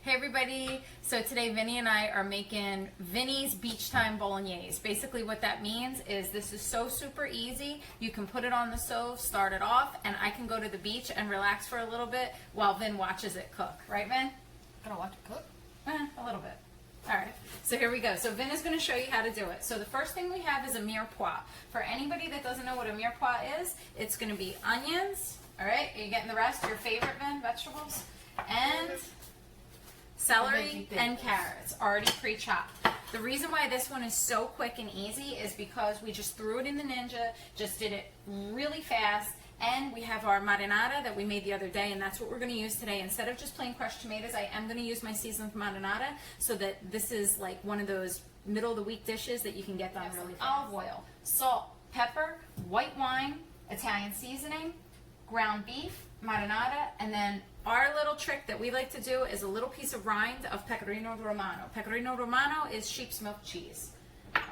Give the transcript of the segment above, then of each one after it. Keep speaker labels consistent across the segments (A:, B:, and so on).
A: Hey everybody, so today Vinny and I are making Vinnie's Beachtime Bolognese. Basically what that means is this is so super easy. You can put it on the stove, start it off, and I can go to the beach and relax for a little bit while Vin watches it cook. Right, Vin?
B: Gonna watch it cook?
A: A little bit. Alright, so here we go. So Vin is going to show you how to do it. So the first thing we have is a mirepoix. For anybody that doesn't know what a mirepoix is, it's going to be onions. Alright, are you getting the rest? Your favorite, Vin, vegetables? And celery and carrots, already pre-chopped. The reason why this one is so quick and easy is because we just threw it in the Ninja, just did it really fast, and we have our marinara that we made the other day, and that's what we're going to use today. Instead of just plain crushed tomatoes, I am going to use my seasoned marinara so that this is like one of those middle of the week dishes that you can get done really fast. Olive oil, salt, pepper, white wine, Italian seasoning, ground beef, marinara, and then our little trick that we like to do is a little piece of rind of pecorino romano. Pecorino romano is sheep's milk cheese.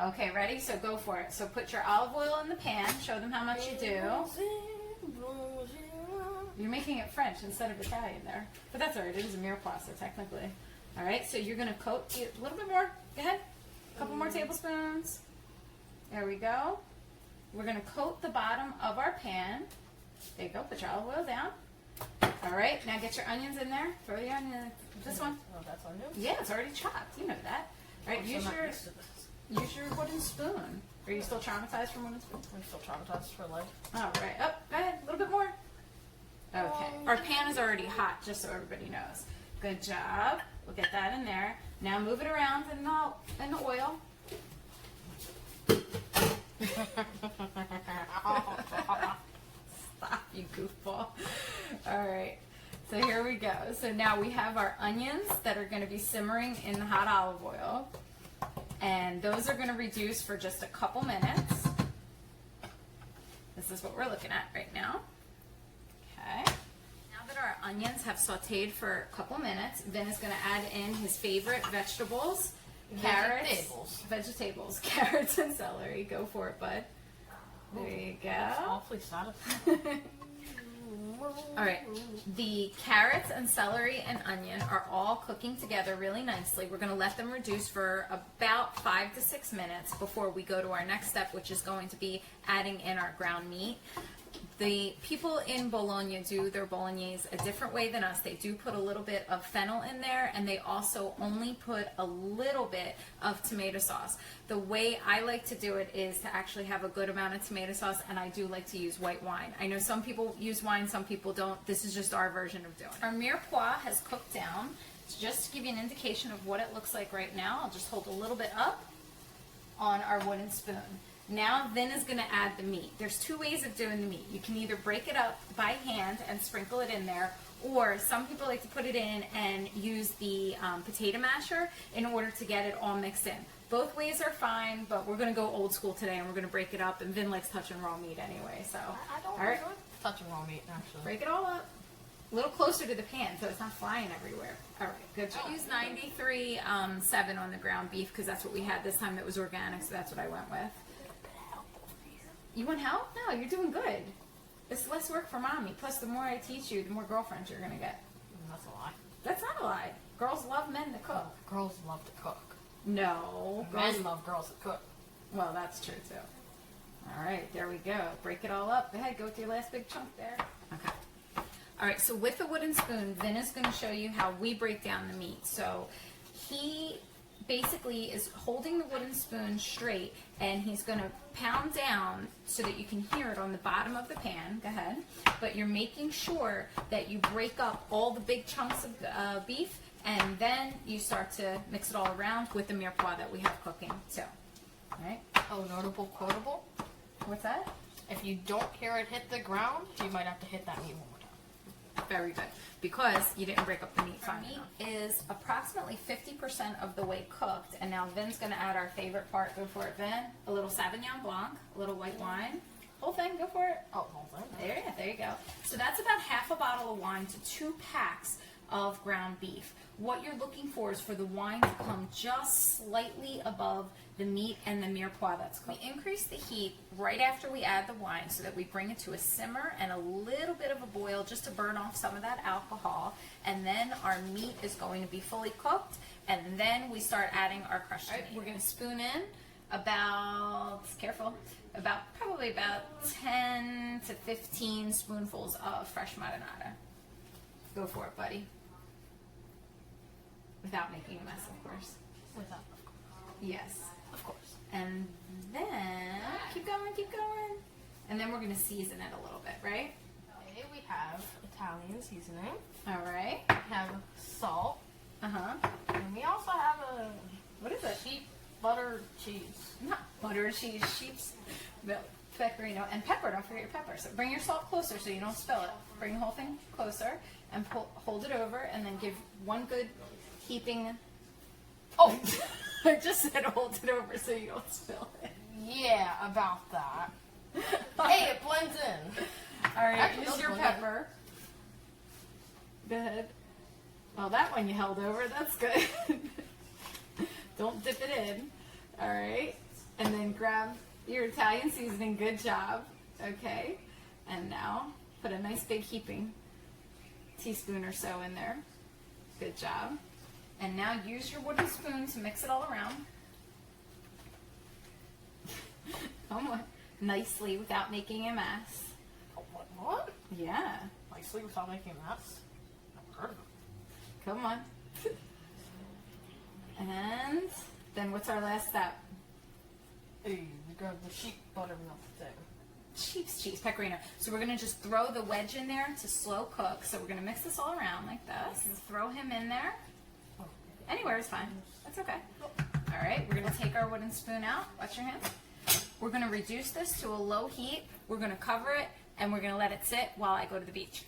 A: Okay, ready? So go for it. So put your olive oil in the pan. Show them how much you do. You're making it French instead of Italian there. But that's all right. It is a mirepoix, so technically. All right, so you're going to coat it a little bit more. Go ahead. A couple more tablespoons. There we go. We're going to coat the bottom of our pan. There you go. Put your olive oil down. All right, now get your onions in there. Throw the onion. This one.
B: Oh, that's onion?
A: Yeah, it's already chopped. You know that. All right, use your wooden spoon. Are you still traumatized from wooden spoon?
B: I'm still traumatized for life.
A: All right. Go ahead. A little bit more. Okay. Our pan is already hot, just so everybody knows. Good job. We'll get that in there. Now move it around in the oil. Stop, you goofball. All right, so here we go. So now we have our onions that are going to be simmering in the hot olive oil, and those are going to reduce for just a couple minutes. This is what we're looking at right now. Okay. Now that our onions have sauteed for a couple minutes, Vin is going to add in his favorite vegetables, vegetables, carrots and celery. Go for it, bud. There you go.
B: Awfully satisfying.
A: All right, the carrots and celery and onion are all cooking together really nicely. We're going to let them reduce for about 5 to 6 minutes before we go to our next step, which is going to be adding in our ground meat. The people in Bologna do their bolognese a different way than us. They do put a little bit of fennel in there, and they also only put a little bit of tomato sauce. The way I like to do it is to actually have a good amount of tomato sauce, and I do like to use white wine. I know some people use wine, some people don't. This is just our version of doing it. Our mirepoix has cooked down. So just to give you an indication of what it looks like right now, I'll just hold a little bit up on our wooden spoon. Now Vin is going to add the meat. There's two ways of doing the meat. You can either break it up by hand and sprinkle it in there, or some people like to put it in and use the potato masher in order to get it all mixed in. Both ways are fine, but we're going to go old school today and we're going to break it up, and Vin likes touching raw meat anyway. So
B: I don't enjoy touching raw meat, actually.
A: Break it all up. A little closer to the pan so it's not flying everywhere. All right, good job. I used 93.7 on the ground beef because that's what we had this time that was organic, so that's what I went with. You want help? No, you're doing good. It's less work for mommy. Plus, the more I teach you, the more girlfriends you're going to get.
B: That's a lie.
A: That's not a lie. Girls love men to cook.
B: Girls love to cook.
A: No.
B: Men love girls that cook.
A: Well, that's true, too. All right, there we go. Break it all up. Go ahead, go with your last big chunk there. Okay. All right, so with the wooden spoon, Vin is going to show you how we break down the meat. So he basically is holding the wooden spoon straight, and he's going to pound down so that you can hear it on the bottom of the pan. Go ahead. But you're making sure that you break up all the big chunks of beef, and then you start to mix it all around with the mirepoix that we have cooking. So, all right.
B: Oh, notable quotable?
A: What's that?
B: If you don't hear it hit the ground, you might have to hit that meat one more time.
A: Very good, because you didn't break up the meat fine enough. Is approximately 50% of the way cooked, and now Vin's going to add our favorite part. Go for it, Vin. A little Sauvignon Blanc, a little white wine. Whole thing, go for it.
B: Oh, whole thing.
A: There you go. So that's about half a bottle of wine to 2 packs of ground beef. What you're looking for is for the wine to come just slightly above the meat and the mirepoix that's cooked. We increase the heat right after we add the wine so that we bring it to a simmer and a little bit of a boil just to burn off some of that alcohol. And then our meat is going to be fully cooked, and then we start adding our crushed meat. We're going to spoon in probably about 10 to 15 spoonfuls of fresh marinara. Go for it, buddy. Without making a mess, of course.
B: Without,
A: Yes.
B: of course.
A: And then, keep going. And then we're going to season it a little bit, right?
B: Okay, we have Italian seasoning.
A: All right.
B: We have salt.
A: Uh-huh.
B: And we also have a
A: What is it?
B: sheep butter cheese.
A: Not butter, cheese, sheep's milk, pecorino, and pepper. Don't forget your pepper. So bring your salt closer so you don't spill it. Bring the whole thing closer and hold it over, and then give one good heaping. Oh, I just said hold it over so you don't spill it.
B: Yeah, about that. Hey, it blends in.
A: All right,
B: Actually,
A: use
B: those
A: your
B: blend
A: pepper. Good. Well, that one you held over. That's good. Don't dip it in. All right. And then grab your Italian seasoning. Good job. Okay. And now put a nice big heaping teaspoon or so in there. Good job. And now use your wooden spoon to mix it all around. Come on. Nicely without making a mess.
B: What?
A: Yeah.
B: Nicely without making a mess? Never heard of it.
A: Come on. And then what's our last step?
B: Hey, we grab the sheep buttermilk thing.
A: Sheep's cheese, pecorino. So we're going to just throw the wedge in there to slow cook. So we're going to mix this all around like this. Throw him in there. Anywhere is fine. That's okay. All right, we're going to take our wooden spoon out. Watch your hands. We're going to reduce this to a low heat. We're going to cover it, and we're going to let it sit while I go to the beach.